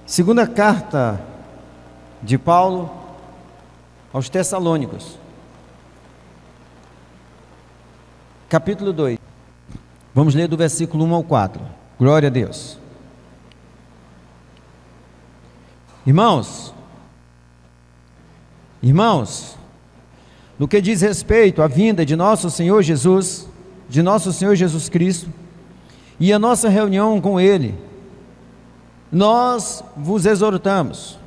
Segunda carta de Paulo aos Tessalônicos, capítulo 2. Vamos ler do versículo 1 ao 4. Glória a Deus. Irmãos, no que diz respeito à vinda de nosso Senhor Jesus Cristo e a nossa reunião com Ele, nós vos exortamos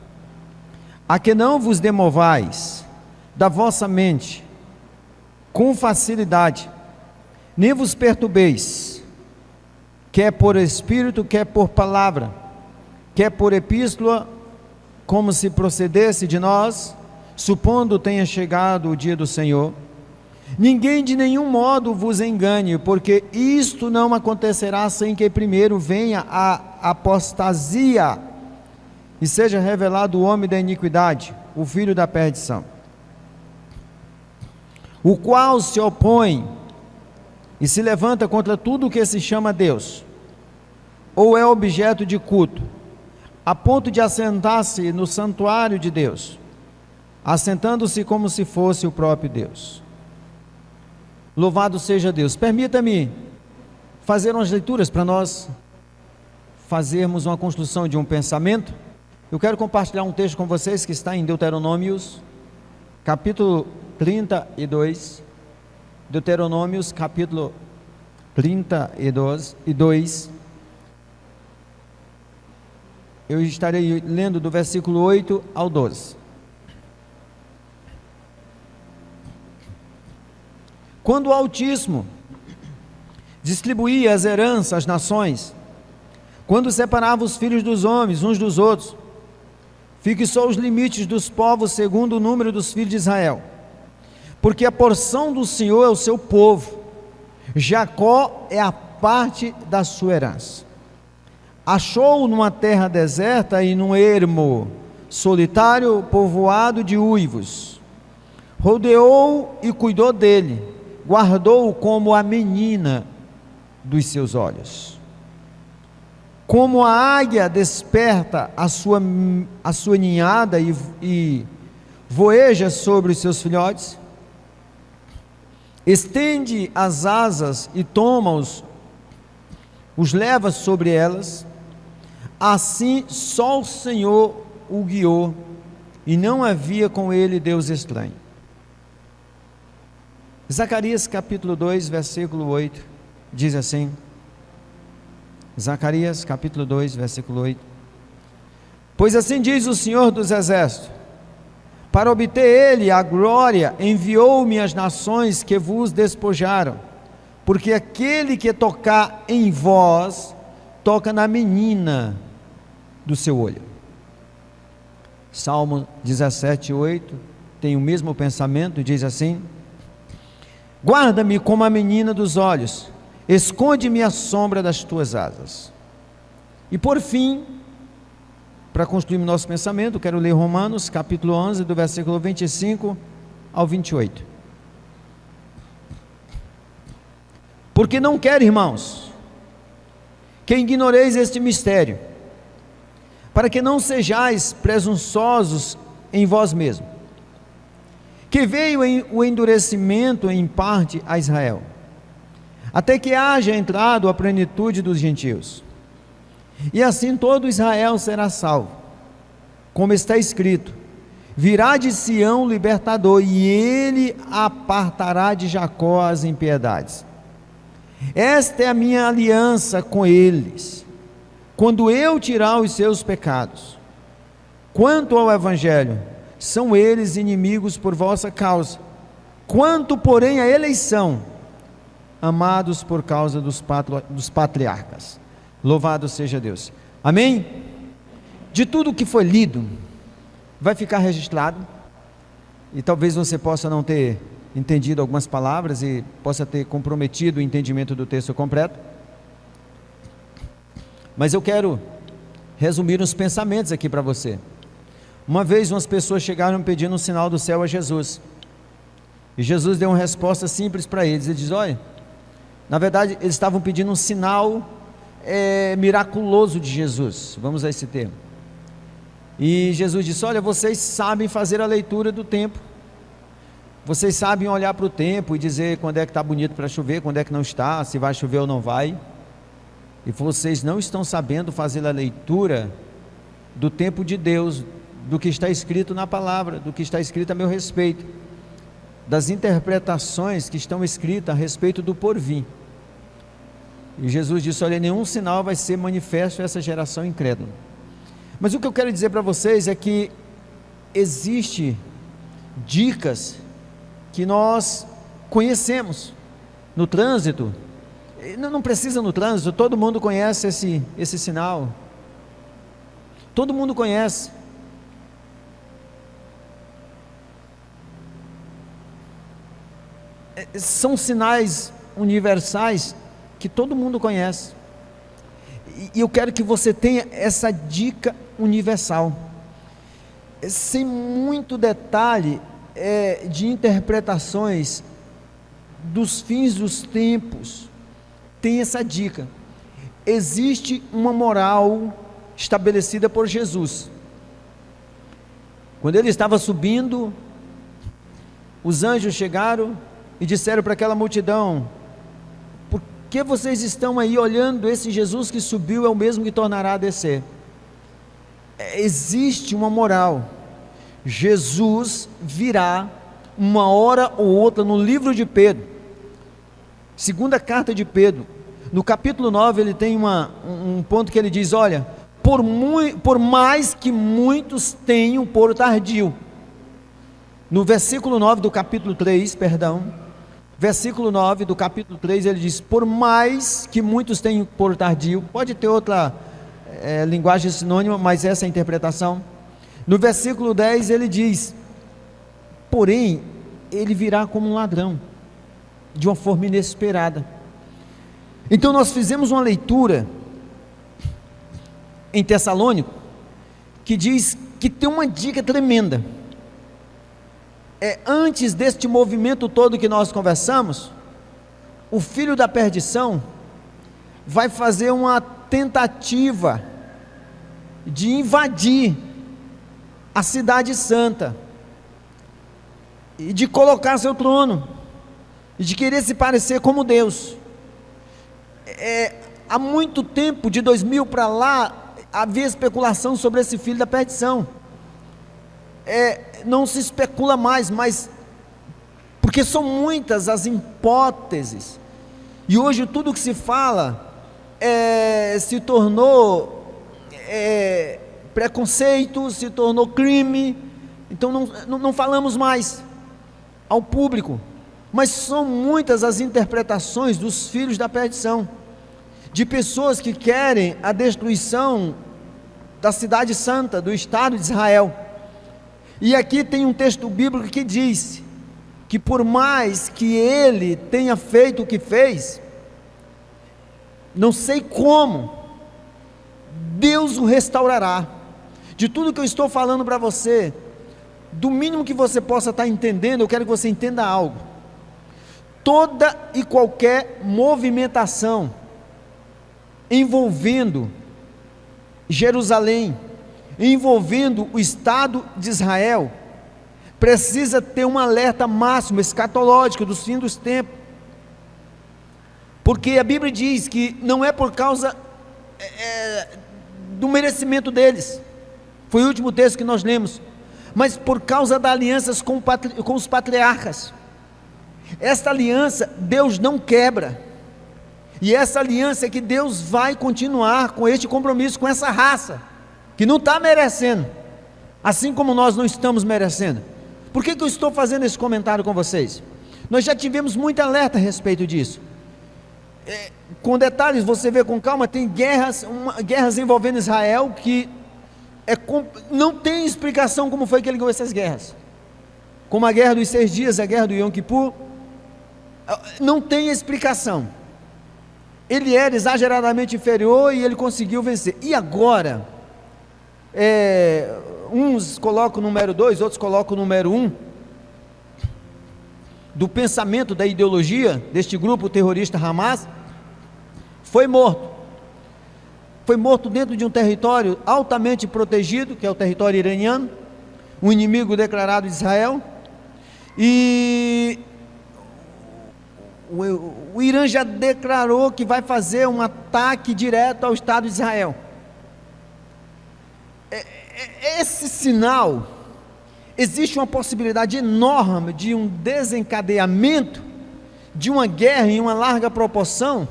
a que não vos demovais da vossa mente com facilidade, nem vos perturbeis, quer por espírito, quer por palavra, quer por epístola, como se procedesse de nós, supondo tenha chegado o dia do Senhor. Ninguém de nenhum modo vos engane, porque isto não acontecerá sem que primeiro venha a apostasia e seja revelado o homem da iniquidade, o filho da perdição, o qual se opõe e se levanta contra tudo o que se chama Deus, ou é objeto de culto, a ponto de assentar-se no santuário de Deus, assentando-se como se fosse o próprio Deus. Louvado seja Deus. Permita-me fazer umas leituras para nós fazermos uma construção de um pensamento. Eu quero compartilhar um texto com vocês que está em Deuteronômios, capítulo 32. Deuteronômios, capítulo 32. Eu estarei lendo do versículo 8 ao 12. Quando o Altíssimo distribuía as heranças às nações, quando separava os filhos dos homens uns dos outros, fixou os limites dos povos segundo o número dos filhos de Israel, porque a porção do Senhor é o seu povo, Jacó é a parte da sua herança. Achou-o numa terra deserta e num ermo solitário, povoado de uivos. Rodeou e cuidou dele, guardou-o como a menina dos seus olhos. Como a águia desperta a sua ninhada e voeja sobre os seus filhotes, estende as asas e toma-os, os leva sobre elas, assim só o Senhor o guiou, e não havia com ele Deus estranho. Zacarias capítulo 2, versículo 8, diz assim, Zacarias capítulo 2, versículo 8, pois assim diz o Senhor dos Exércitos, para obter ele a glória, enviou-me às nações que vos despojaram, porque aquele que tocar em vós, toca na menina do seu olho. Salmo 17, 8, tem o mesmo pensamento, diz assim, guarda-me como a menina dos olhos, esconde-me à sombra das tuas asas. E por fim, para construir o nosso pensamento, quero ler Romanos, capítulo 11, do versículo 25 ao 28. Porque não quero, irmãos, que ignoreis este mistério, para que não sejais presunçosos em vós mesmos, que veio o endurecimento em parte a Israel, até que haja entrado a plenitude dos gentios, e assim todo Israel será salvo, como está escrito, virá de Sião o libertador, e ele apartará de Jacó as impiedades. Esta é a minha aliança com eles, quando eu tirar os seus pecados. Quanto ao evangelho, são eles inimigos por vossa causa, quanto porém à eleição, amados por causa dos patriarcas. Louvado seja Deus. Amém? De tudo que foi lido, vai ficar registrado, e talvez você possa não ter entendido algumas palavras e possa ter comprometido o entendimento do texto completo, mas eu quero resumir uns pensamentos aqui para você. Uma vez umas pessoas chegaram pedindo um sinal do céu a Jesus, e Jesus deu uma resposta simples para eles. Ele diz, olha, na verdade eles estavam pedindo um sinal miraculoso de Jesus, vamos a esse termo. E Jesus disse: olha, vocês sabem fazer a leitura do tempo, vocês sabem olhar para o tempo e dizer quando é que está bonito para chover, quando é que não está, se vai chover ou não vai, e vocês não estão sabendo fazer a leitura do tempo de Deus, do que está escrito na palavra, do que está escrito a meu respeito, das interpretações que estão escritas a respeito do porvir. E Jesus disse: olha, nenhum sinal vai ser manifesto a essa geração incrédula. Mas o que eu quero dizer para vocês é que existe dicas que nós conhecemos no trânsito. Não precisa no trânsito, todo mundo conhece esse sinal, todo mundo conhece. São sinais universais que todo mundo conhece, e eu quero que você tenha essa dica universal, sem muito detalhe de interpretações dos fins dos tempos. Tem essa dica: existe uma moral estabelecida por Jesus. Quando ele estava subindo, os anjos chegaram e disseram para aquela multidão: por que vocês estão aí olhando? Esse Jesus que subiu é o mesmo que tornará a descer. Existe uma moral. Jesus virá uma hora ou outra. No livro de Pedro, segunda carta de Pedro, no capítulo 9, ele tem um ponto que ele diz: olha, por mais que muitos tenham por tardio. No versículo 9 do capítulo 3, versículo 9 do capítulo 3, ele diz: por mais que muitos tenham por tardio. Pode ter outra linguagem sinônima, mas essa é a interpretação. No versículo 10 ele diz: porém, ele virá como um ladrão, de uma forma inesperada. Então nós fizemos uma leitura em Tessalônico, que diz que tem uma dica tremenda. Antes deste movimento todo que nós conversamos, o filho da perdição vai fazer uma tentativa de invadir a cidade santa, e de colocar seu trono, e de querer se parecer como Deus. Há muito tempo, de 2000 para lá, havia especulação sobre esse filho da perdição. Não se especula mais, mas porque são muitas as hipóteses, e hoje tudo que se fala se tornou preconceito, se tornou crime. Então não falamos mais ao público, mas são muitas as interpretações dos filhos da perdição, de pessoas que querem a destruição da cidade santa, do Estado de Israel. E aqui tem um texto bíblico que diz que por mais que ele tenha feito o que fez, não sei como, Deus o restaurará. De tudo que eu estou falando para você, do mínimo que você possa estar entendendo, eu quero que você entenda algo. Toda e qualquer movimentação envolvendo Jerusalém, envolvendo o Estado de Israel, precisa ter um alerta máximo escatológico dos fins dos tempos, porque a Bíblia diz que não é por causa do merecimento deles, foi o último texto que nós lemos, mas por causa das alianças com os patriarcas. Esta aliança Deus não quebra, e essa aliança é que Deus vai continuar com este compromisso com essa raça, que não está merecendo, assim como nós não estamos merecendo. Por que eu estou fazendo esse comentário com vocês? Nós já tivemos muito alerta a respeito disso, com detalhes, você vê com calma. Tem guerras envolvendo Israel, que não tem explicação como foi que ele ganhou essas guerras, como a guerra dos 6 dias, a guerra do Yom Kippur, não tem explicação. Ele era exageradamente inferior e ele conseguiu vencer. E agora, uns colocam o número 2, outros colocam o número 1, do pensamento, da ideologia deste grupo terrorista Hamas, foi morto. foi morto dentro de um território altamente protegido, que é o território iraniano, um inimigo declarado de Israel, e o Irã já declarou que vai fazer um ataque direto ao Estado de Israel. Esse sinal, existe uma possibilidade enorme de um desencadeamento de uma guerra em uma larga proporção,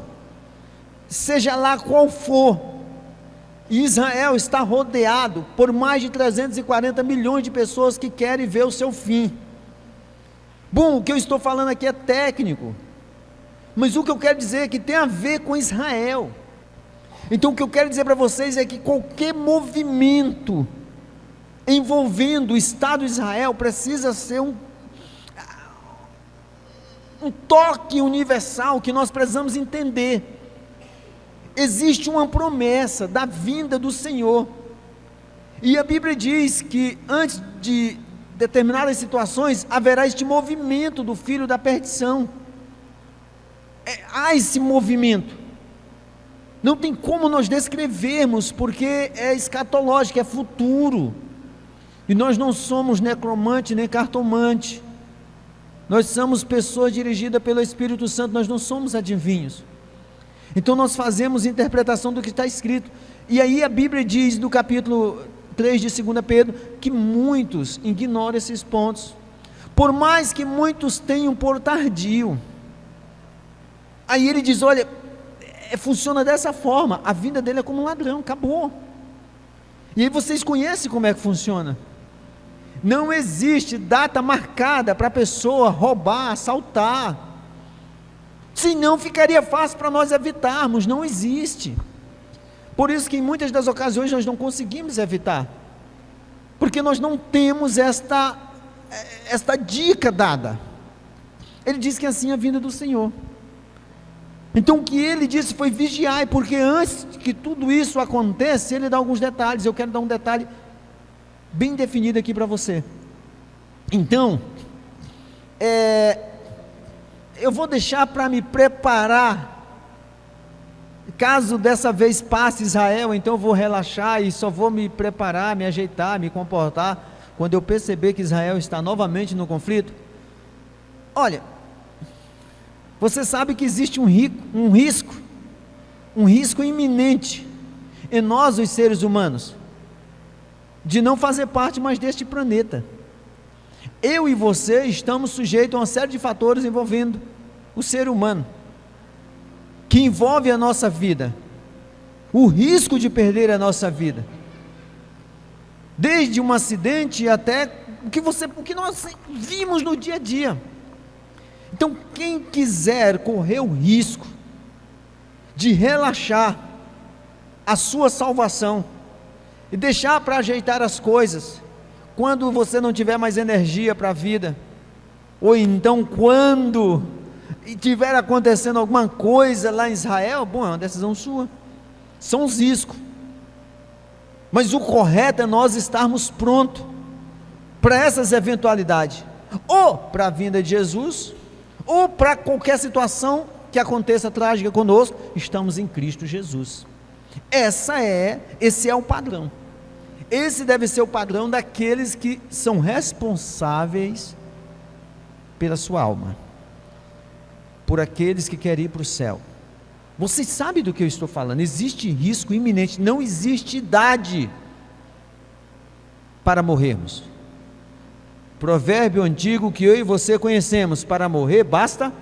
seja lá qual for. E Israel está rodeado por mais de 340 milhões de pessoas que querem ver o seu fim. Bom, o que eu estou falando aqui é técnico, mas o que eu quero dizer é que tem a ver com Israel. Então o que eu quero dizer para vocês é que qualquer movimento envolvendo o Estado de Israel precisa ser um toque universal que nós precisamos entender. Existe uma promessa da vinda do Senhor, e a Bíblia diz que antes de determinadas situações haverá este movimento do filho da perdição. Há esse movimento, não tem como nós descrevermos, porque é escatológico, é futuro, e nós não somos necromante nem cartomante, nós somos pessoas dirigidas pelo Espírito Santo, nós não somos adivinhos. Então nós fazemos interpretação do que está escrito, e aí a Bíblia diz no capítulo 3 de 2 Pedro, que muitos ignoram esses pontos, por mais que muitos tenham por tardio. Aí ele diz, olha, funciona dessa forma, a vinda dele é como um ladrão, acabou. E aí vocês conhecem como é que funciona. Não existe data marcada para a pessoa roubar, assaltar, senão ficaria fácil para nós evitarmos. Não existe. Por isso que em muitas das ocasiões nós não conseguimos evitar, porque nós não temos esta dica dada. Ele diz que assim é a vinda do Senhor. Então o que ele disse foi vigiai, porque antes que tudo isso aconteça, ele dá alguns detalhes. Eu quero dar um detalhe bem definido aqui para você. Então, eu vou deixar para me preparar, caso dessa vez passe Israel, então eu vou relaxar e só vou me preparar, me ajeitar, me comportar, quando eu perceber que Israel está novamente no conflito. Olha, você sabe que existe um risco iminente em nós, os seres humanos, de não fazer parte mais deste planeta. Eu e você estamos sujeitos a uma série de fatores envolvendo o ser humano, que envolve a nossa vida, o risco de perder a nossa vida, desde um acidente até o que nós vimos no dia a dia. Então quem quiser correr o risco de relaxar a sua salvação e deixar para ajeitar as coisas quando você não tiver mais energia para a vida, ou então quando estiver acontecendo alguma coisa lá em Israel, bom, é uma decisão sua, são os riscos, mas o correto é nós estarmos prontos para essas eventualidades, ou para a vinda de Jesus, ou para qualquer situação que aconteça trágica conosco. Estamos em Cristo Jesus. Esse é o padrão. Esse deve ser o padrão daqueles que são responsáveis pela sua alma, por aqueles que querem ir para o céu. Vocês sabem do que eu estou falando. Existe risco iminente, não existe idade para morrermos. Provérbio antigo que eu e você conhecemos: para morrer basta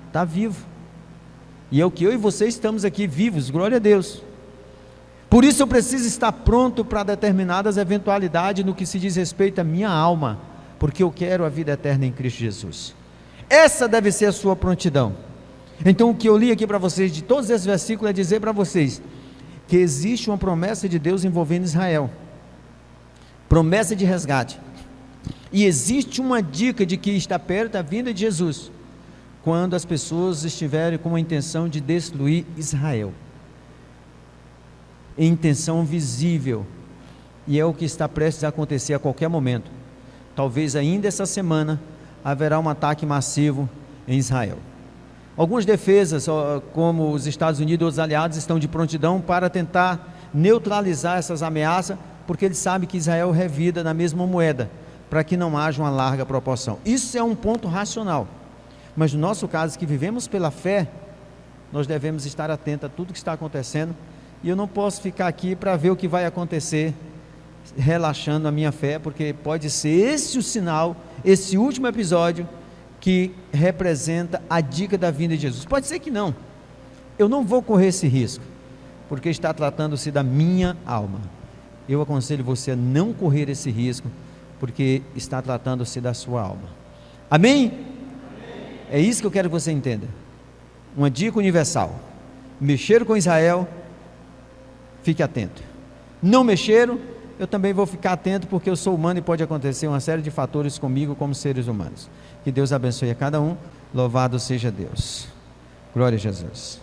estar vivo. E é o que eu e você estamos aqui vivos, glória a Deus. Por isso eu preciso estar pronto para determinadas eventualidades no que se diz respeito à minha alma, porque eu quero a vida eterna em Cristo Jesus. Essa deve ser a sua prontidão. Então o que eu li aqui para vocês de todos esses versículos é dizer para vocês que existe uma promessa de Deus envolvendo Israel, promessa de resgate, e existe uma dica de que está perto a vinda de Jesus, quando as pessoas estiverem com a intenção de destruir Israel, em intenção visível, e é o que está prestes a acontecer a qualquer momento. Talvez ainda essa semana haverá um ataque massivo em Israel. Algumas defesas, como os Estados Unidos e os aliados, estão de prontidão para tentar neutralizar essas ameaças, porque ele sabe que Israel revida na mesma moeda, para que não haja uma larga proporção. Isso é um ponto racional, mas no nosso caso, que vivemos pela fé, nós devemos estar atentos a tudo que está acontecendo, e eu não posso ficar aqui para ver o que vai acontecer, relaxando a minha fé, porque pode ser esse o sinal, esse último episódio, que representa a dica da vinda de Jesus. Pode ser que não, eu não vou correr esse risco, porque está tratando-se da minha alma. Eu aconselho você a não correr esse risco, porque está tratando-se da sua alma. Amém? É isso que eu quero que você entenda. Uma dica universal: mexeram com Israel, fique atento. Não mexeram, eu também vou ficar atento, porque eu sou humano e pode acontecer uma série de fatores comigo como seres humanos. Que Deus abençoe a cada um. Louvado seja Deus. Glória a Jesus.